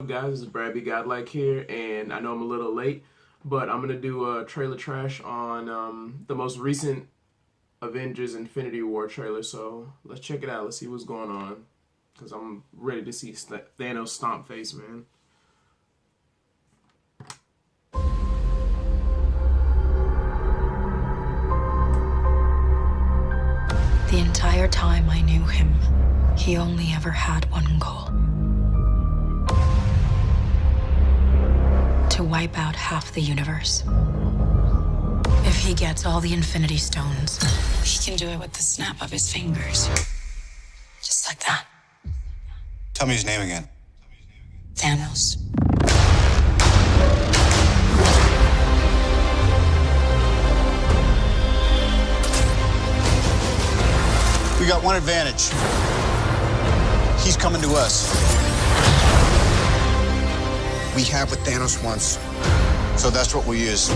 guys? This is Brad B. Godlike here, and I know I'm a little late, but I'm gonna do a trailer trash on the most recent Avengers Infinity War trailer. So let's check it out. Let's see what's going on, because I'm ready to see Thanos stomp face, man. The entire time I knew him, he only ever had one goal. To wipe out half the universe. If he gets all the Infinity Stones, he can do it with the snap of his fingers. Just like that. Tell me his name again. Thanos. We got one advantage. He's coming to us. We have what Thanos wants. So that's what we use.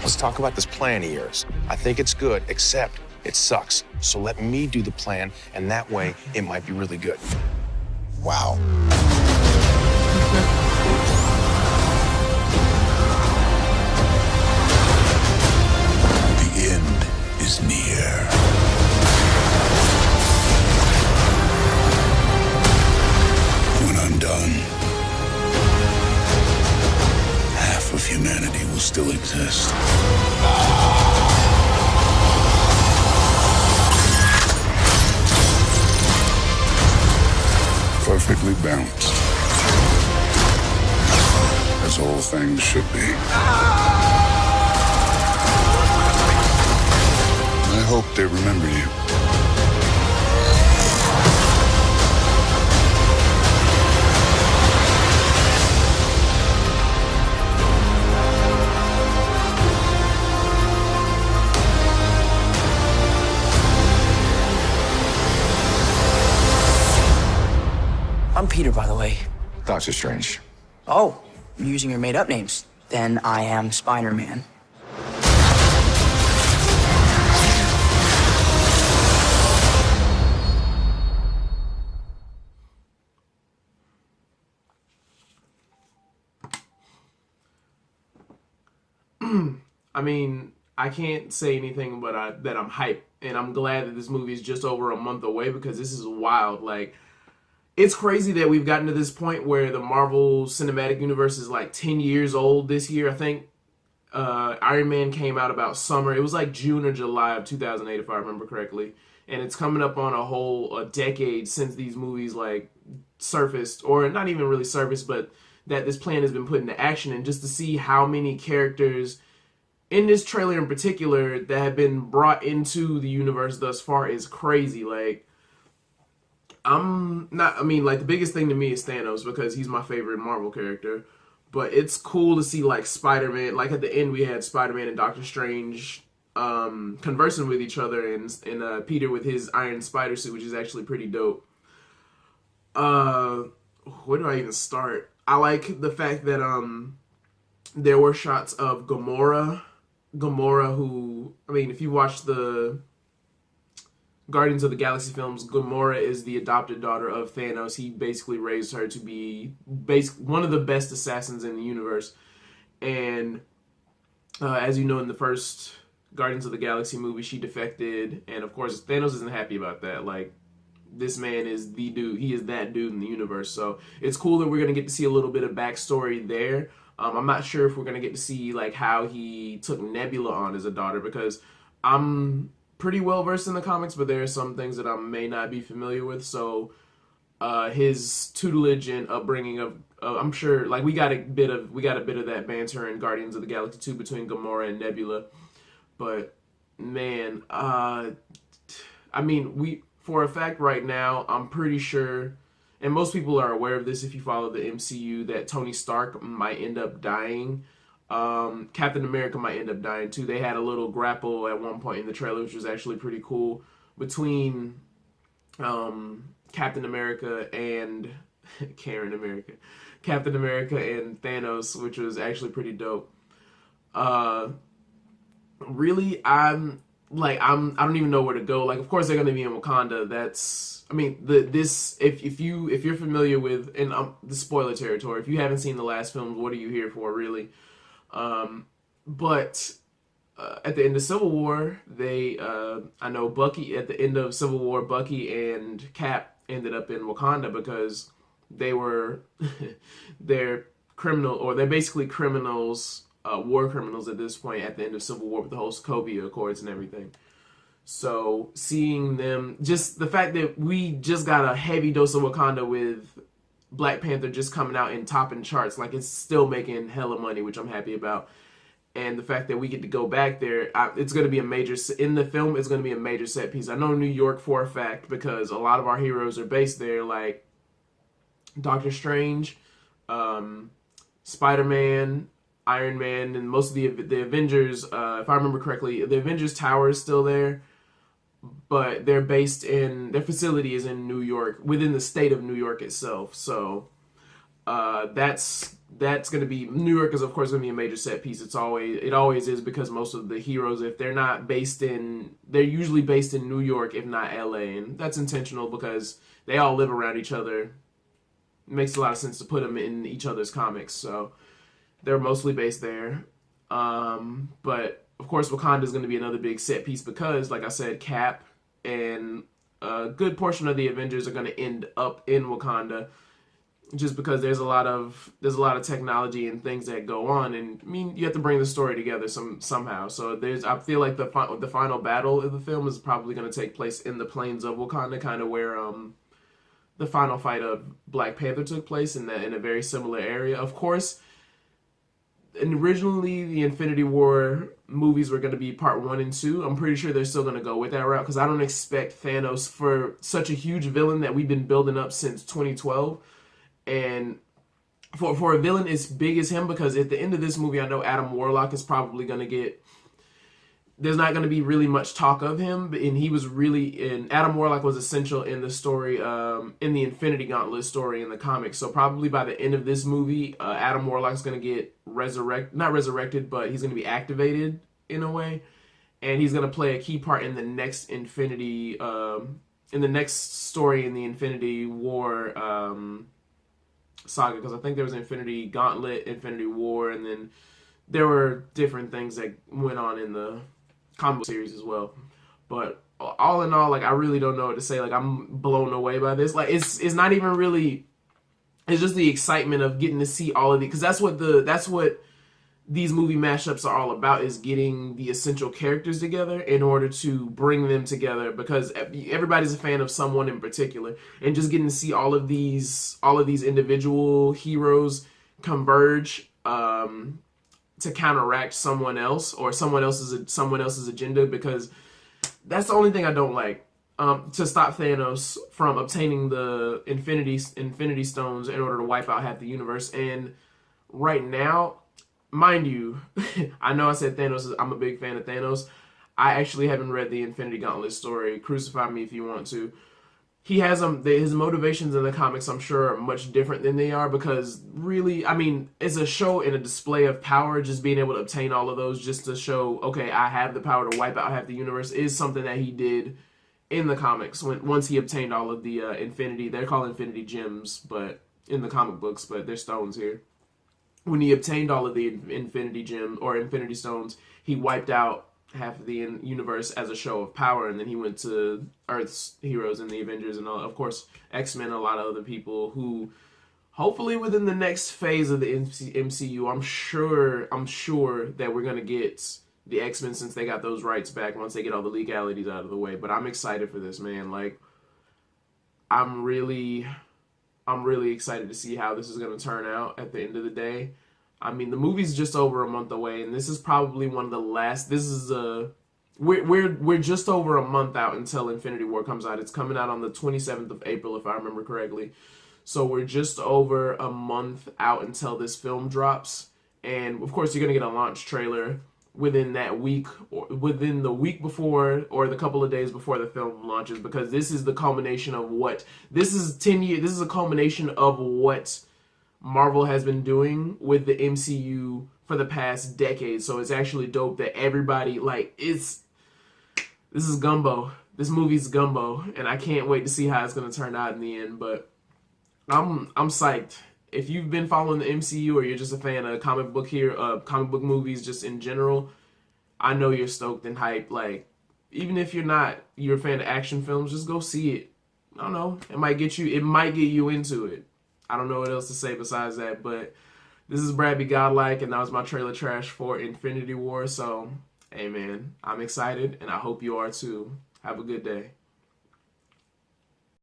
Let's talk about this plan of yours. I think it's good, except it sucks. So let me do the plan, and that way it might be really good. Wow. The end is near. When I'm done, half of humanity will still exist. Perfectly balanced. As all things should be. I hope they remember you. I'm Peter, by the way. Doctor Strange. Oh, you're using your made-up names. Then I am Spider-Man. I mean, I can't say anything but that I'm hyped, and I'm glad that this movie is just over a month away, because this is wild. Like, it's crazy that we've gotten to this point where the Marvel Cinematic Universe is like 10 years old this year. I think Iron Man came out about summer. It was like June or July of 2008, if I remember correctly. And it's coming up on a decade since these movies like surfaced, or not even really surfaced, but that this plan has been put into action. And just to see how many characters in this trailer in particular that have been brought into the universe thus far is crazy. Like, the biggest thing to me is Thanos, because he's my favorite Marvel character. But it's cool to see, like, Spider-Man. Like, at the end, we had Spider-Man and Doctor Strange conversing with each other, and Peter with his iron spider suit, which is actually pretty dope. Where do I even start? I like the fact that there were shots of Gamora, who, I mean, if you watch the Guardians of the Galaxy films, Gamora is the adopted daughter of Thanos. He basically raised her to be one of the best assassins in the universe. And as you know, in the first Guardians of the Galaxy movie, she defected. And of course, Thanos isn't happy about that. Like, this man is the dude. He is that dude in the universe. So it's cool that we're going to get to see a little bit of backstory there. I'm not sure if we're going to get to see like how he took Nebula on as a daughter, because I'm pretty well versed in the comics, but there are some things that I may not be familiar with. So his tutelage and upbringing of I'm sure, like, we got a bit of that banter in Guardians of the Galaxy 2 between Gamora and Nebula. But man, for a fact right now, I'm pretty sure, and most people are aware of this if you follow the MCU, that Tony Stark might end up dying. Captain America might end up dying too. They had a little grapple at one point in the trailer, which was actually pretty cool, between Captain America and Captain America and Thanos, which was actually pretty dope. Really, I'm like I don't even know where to go. Like, of course they're gonna be in Wakanda. That's, I mean, this if you're familiar with, and the spoiler territory, if you haven't seen the last films, what are you here for, really? But at the end of Civil War, they I know Bucky, at the end of Civil War, Bucky and Cap ended up in Wakanda because they were they're criminal, or they're basically criminals, war criminals at this point at the end of Civil War with the whole Sokovia Accords and everything. So seeing them, just the fact that we just got a heavy dose of Wakanda with Black Panther just coming out and topping charts, like it's still making hella money, which I'm happy about. And the fact that we get to go back there, it's going to be a major, in the film, it's going to be a major set piece. I know New York for a fact because a lot of our heroes are based there, like Doctor Strange, Spider-Man, Iron Man, and most of the Avengers, if I remember correctly, the Avengers Tower is still there, but they're based in, their facility is in New York, within the state of New York itself. So that's going to be, New York is of course going to be a major set piece. It always is, because most of the heroes, if they're not based in, they're usually based in New York, if not LA, and that's intentional because they all live around each other. It makes a lot of sense to put them in each other's comics, so they're mostly based there. But of course Wakanda is going to be another big set piece because, like I said, Cap and a good portion of the Avengers are going to end up in Wakanda, just because there's a lot of technology and things that go on, and I mean, you have to bring the story together somehow. So I feel like the final battle of the film is probably going to take place in the plains of Wakanda, kind of where the final fight of Black Panther took place, in a very similar area. Of course, and originally the Infinity War movies were going to be part 1 and 2. I'm pretty sure they're still going to go with that route, because I don't expect Thanos, for such a huge villain that we've been building up since 2012. And for a villain as big as him, because at the end of this movie, I know Adam Warlock is probably going to get, there's not going to be really much talk of him, and he was really, and Adam Warlock was essential in the story, in the Infinity Gauntlet story in the comics. So probably by the end of this movie, Adam Warlock's going to get not resurrected, but he's going to be activated in a way, and he's going to play a key part in the next Infinity, in the next story in the Infinity War, saga, because I think there was Infinity Gauntlet, Infinity War, and then there were different things that went on in the comic book series as well. But all in all, like, I really don't know what to say. Like, I'm blown away by this. Like, it's not even really, it's just the excitement of getting to see all of it, because that's what these movie mashups are all about, is getting the essential characters together in order to bring them together, because everybody's a fan of someone in particular, and just getting to see all of these individual heroes converge to counteract someone else, or someone else's agenda, because that's the only thing I don't like. To stop Thanos from obtaining the Infinity Stones in order to wipe out half the universe. And right now, mind you, I know I said Thanos, I'm a big fan of Thanos. I actually haven't read the Infinity Gauntlet story. Crucify me if you want to. He has his motivations in the comics, I'm sure, are much different than they are, because really, I mean, it's a show and a display of power. Just being able to obtain all of those just to show, okay, I have the power to wipe out half the universe, is something that he did in the comics. Once he obtained all of the Infinity, they're called Infinity Gems, but in the comic books, but they're stones here. When he obtained all of the Infinity Gem or Infinity Stones, he wiped out half of the universe as a show of power, and then he went to Earth's heroes and the Avengers and all, of course, X-Men and a lot of other people who, hopefully within the next phase of the MCU, I'm sure that we're going to get the X-Men, since they got those rights back once they get all the legalities out of the way. But I'm excited for this, man. Like, I'm really excited to see how this is going to turn out at the end of the day. I mean, the movie's just over a month away, and this is probably one of the last. We're just over a month out until Infinity War comes out. It's coming out on the 27th of April, if I remember correctly. So we're just over a month out until this film drops. And of course, you're going to get a launch trailer within that week, or within the week before, or the couple of days before the film launches, because this is the culmination of what, this is 10 years, this is a culmination of what Marvel has been doing with the MCU for the past decade. So it's actually dope that everybody, like, this is gumbo. This movie's gumbo, and I can't wait to see how it's gonna turn out in the end. But I'm psyched. If you've been following the MCU or you're just a fan of comic book movies just in general, I know you're stoked and hyped. Like, even if you're a fan of action films, just go see it. I don't know. It might get you into it. I don't know what else to say besides that, but this is Brad Be Godlike, and that was my trailer trash for Infinity War. So, hey man, I'm excited, and I hope you are too. Have a good day.